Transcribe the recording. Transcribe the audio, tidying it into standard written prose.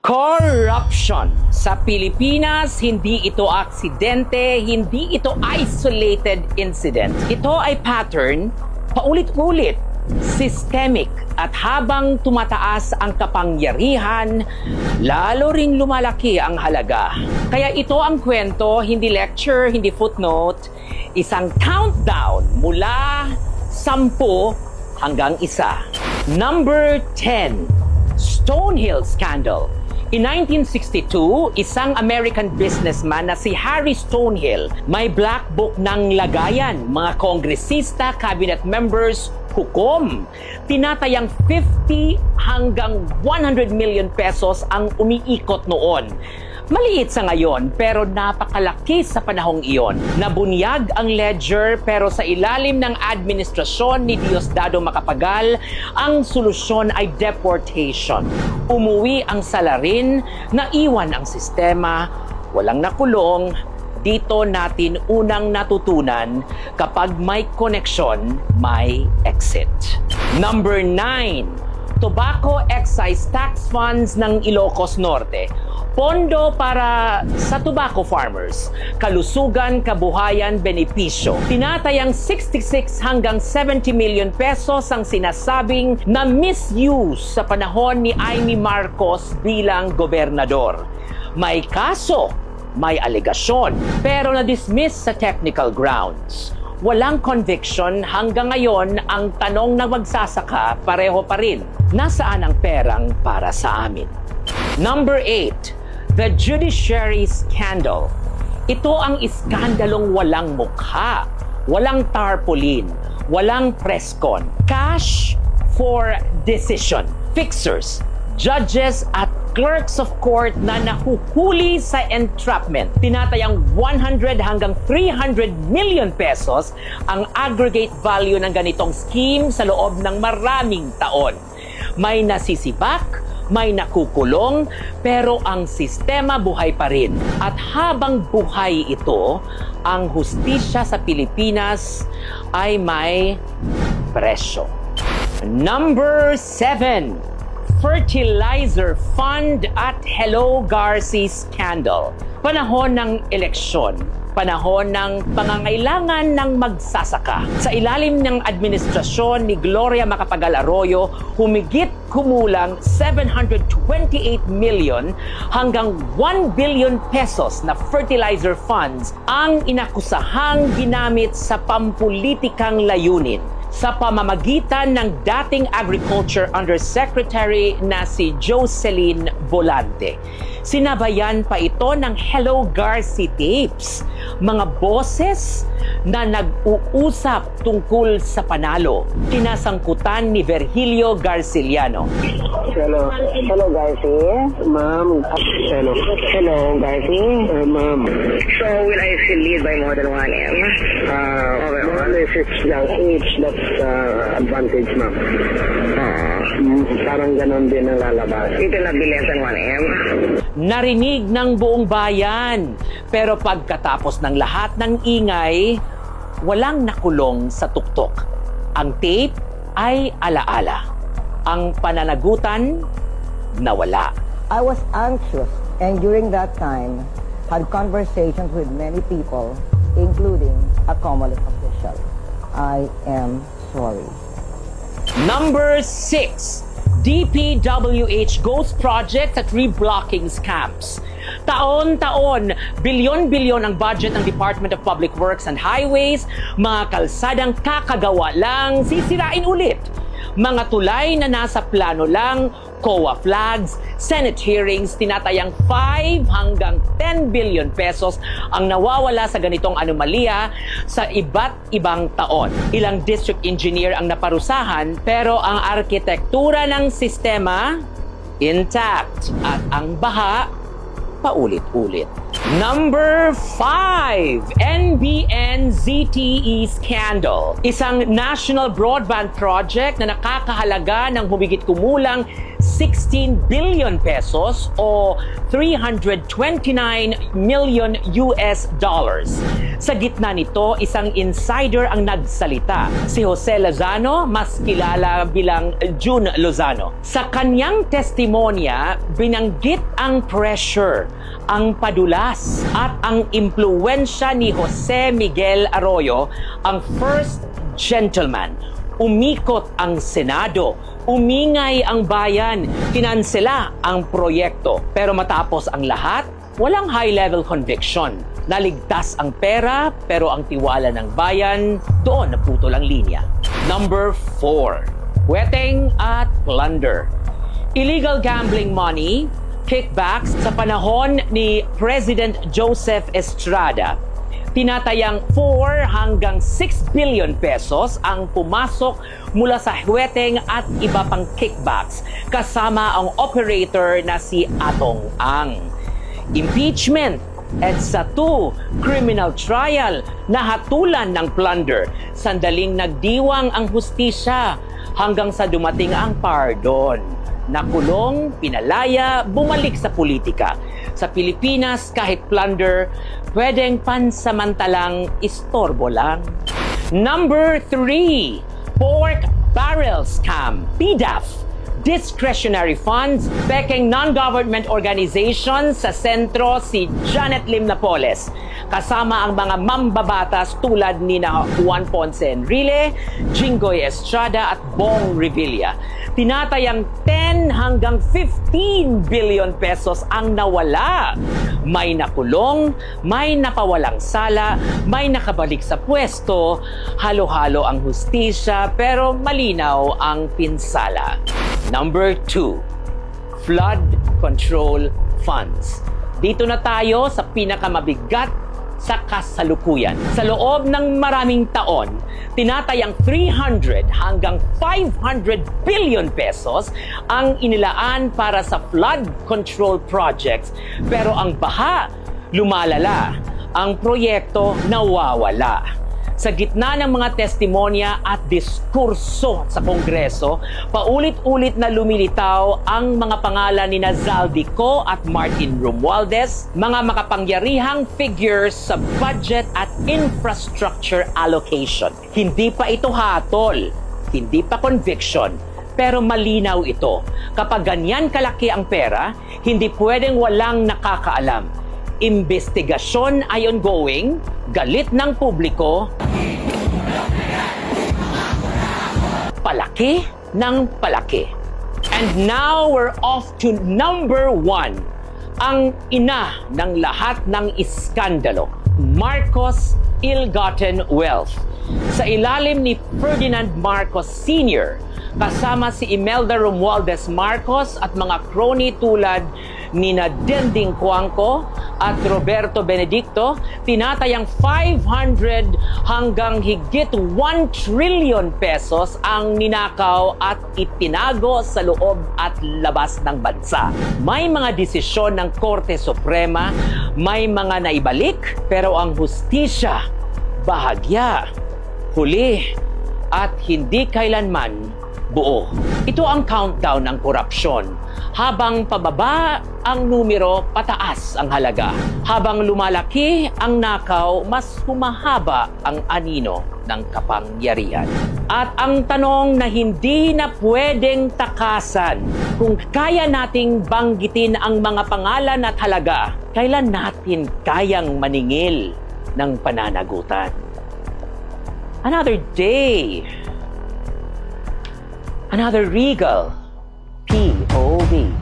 Corruption. Sa Pilipinas, hindi ito aksidente, hindi ito isolated incident. Ito ay pattern, paulit-ulit, systemic, at habang tumataas ang kapangyarihan, lalo ring lumalaki ang halaga. Kaya ito ang kwento, hindi lecture, hindi footnote, isang countdown mula 10 hanggang 1. Number 10, Stonehill Scandal. In 1962, isang American businessman na si Harry Stonehill may black book ng lagayan, mga kongresista, cabinet members, hukom. Tinatayang 50 hanggang 100 million pesos ang umiikot noon. Maliit sa ngayon pero napakalaki sa panahong iyon. Nabunyag ang ledger pero sa ilalim ng administrasyon ni Diosdado Macapagal, ang solusyon ay deportation. Umuwi ang salarin, naiwan ang sistema, walang nakulong. Dito natin unang natutunan kapag may koneksyon, may exit. Number 9, Tobacco Excise Tax Funds ng Ilocos Norte. Pondo para sa tobacco farmers, kalusugan, kabuhayan, benepisyo. Tinatayang 66 hanggang 70 million pesos ang sinasabing na misuse sa panahon ni Amy Marcos bilang gobernador. May kaso, may alegasyon, pero na-dismiss sa technical grounds. Walang conviction hanggang ngayon, ang tanong na magsasaka pareho pa rin. Nasaan ang perang para sa amin? Number 8, the judiciary scandal. Ito ang iskandalong walang mukha, walang tarpaulin, walang presscon. Cash for decision. Fixers, judges at clerks of court na nahuhuli sa entrapment. Tinatayang 100 hanggang 300 million pesos ang aggregate value ng ganitong scheme sa loob ng maraming taon. May nasisibak, may nakukulong, pero ang sistema buhay pa rin. At habang buhay ito, ang hustisya sa Pilipinas ay may presyo. Number 7, Fertilizer Fund at Hello Garci Scandal. Panahon ng eleksyon, panahon ng pangangailangan ng magsasaka. Sa ilalim ng administrasyon ni Gloria Macapagal Arroyo, humigit kumulang 728 million hanggang 1 billion pesos na fertilizer funds ang inakusahang ginamit sa pampulitikang layunin. Sa pamamagitan ng dating Agriculture Undersecretary na si Jocelyn Volante. Sinabayan pa ito ng Hello Garci tapes, mga boses na nag-uusap tungkol sa panalo. Kinasangkutan ni Virgilio Garciliano. Hello Garci. Ma'am. Hello Garci. Ma'am. So, will I still lead by more than 1M? If it's lang age, that's advantage, ma'am. Parang ganon din ang lalabas. It will not be less than 1M? Narinig ng buong bayan. Pero pagkatapos ng lahat ng ingay, walang nakulong sa tuktok. Ang tape ay alaala. Ang pananagutan, nawala. I was anxious and during that time had conversations with many people, including a Comelec official. I am sorry. Number 6, DPWH Ghost Project at Reblocking Scams. Taon-taon, bilyon-bilyon ang budget ng Department of Public Works and Highways, mga kalsadang kakagawa lang, sisirain ulit. Mga tulay na nasa plano lang, COA flags, Senate hearings, tinatayang 5 hanggang 10 billion pesos ang nawawala sa ganitong anomalya sa iba't ibang taon. Ilang district engineer ang naparusahan pero ang arkitektura ng sistema intact at ang baha paulit-ulit. Number 5, NBN ZTE Scandal. Isang national broadband project na nakakahalaga ng humigit kumulang 16 billion pesos o 329 million US dollars. Sa gitna nito, isang insider ang nagsalita, si Jose Lozano, mas kilala bilang June Lozano. Sa kanyang testimonya, binanggit ang pressure, ang padulas at ang impluwensya ni Jose Miguel Arroyo, ang first gentleman. Umikot ang Senado, umingay ang bayan, kinansela ang proyekto. Pero matapos ang lahat, walang high-level conviction. Naligtas ang pera, pero ang tiwala ng bayan, doon naputol ang linya. Number 4, weteng at plunder. Illegal gambling money, kickbacks sa panahon ni President Joseph Estrada. Tinatayang 4 hanggang 6 billion pesos ang pumasok mula sa huweteng at iba pang kickbacks kasama ang operator na si Atong Ang. Impeachment, EDSA 2, criminal trial, nahatulan ng plunder. Sandaling nagdiwang ang hustisya hanggang sa dumating ang pardon. Nakulong, pinalaya, bumalik sa politika. Sa Pilipinas, kahit plunder, pwedeng pansamantalang istorbo lang. Number 3, pork barrel scam, PDAF. Discretionary funds, peking non-government organizations sa sentro si Janet Lim Napoles. Kasama ang mga mambabatas tulad ni Juan Ponce Enrile, Jinggoy Estrada at Bong Revilla. Tinatayang 10 hanggang 15 billion pesos ang nawala. May nakulong, may napawalang sala, may nakabalik sa pwesto, halo-halo ang hustisya pero malinaw ang pinsala. Number 2, flood control funds. Dito na tayo sa pinakamabigat sa kasalukuyan. Sa loob ng maraming taon, tinatayang 300 hanggang 500 billion pesos ang inilaan para sa flood control projects. Pero ang baha, lumalala. Ang proyekto nawawala. Sa gitna ng mga testimonya at diskurso sa Kongreso, paulit-ulit na lumilitaw ang mga pangalan ni Zaldico at Martin Romualdez, mga makapangyarihang figures sa budget at infrastructure allocation. Hindi pa ito hatol, hindi pa conviction, pero malinaw ito. Kapag ganyan kalaki ang pera, hindi pwedeng walang nakakaalam. Investigasyon ay ongoing, galit ng publiko, palaki ng palaki. And now we're off to number 1, ang ina ng lahat ng iskandalo, Marcos Ill-Gotten Wealth. Sa ilalim ni Ferdinand Marcos Sr., kasama si Imelda Romualdez Marcos at mga crony tulad ni Dending Cuangco at Roberto Benedicto, tinatayang 500 hanggang higit 1 trillion pesos ang ninakaw at itinago sa loob at labas ng bansa. May mga desisyon ng Korte Suprema, may mga naibalik, pero ang hustisya, bahagya, huli, at hindi kailanman buo. Ito ang countdown ng korupsyon. Habang pababa ang numero, pataas ang halaga. Habang lumalaki ang nakaw, mas humahaba ang anino ng kapangyarihan. At ang tanong na hindi na pwedeng takasan, kung kaya nating banggitin ang mga pangalan at halaga, kailan natin kayang maningil ng pananagutan? Another day, another regal POV.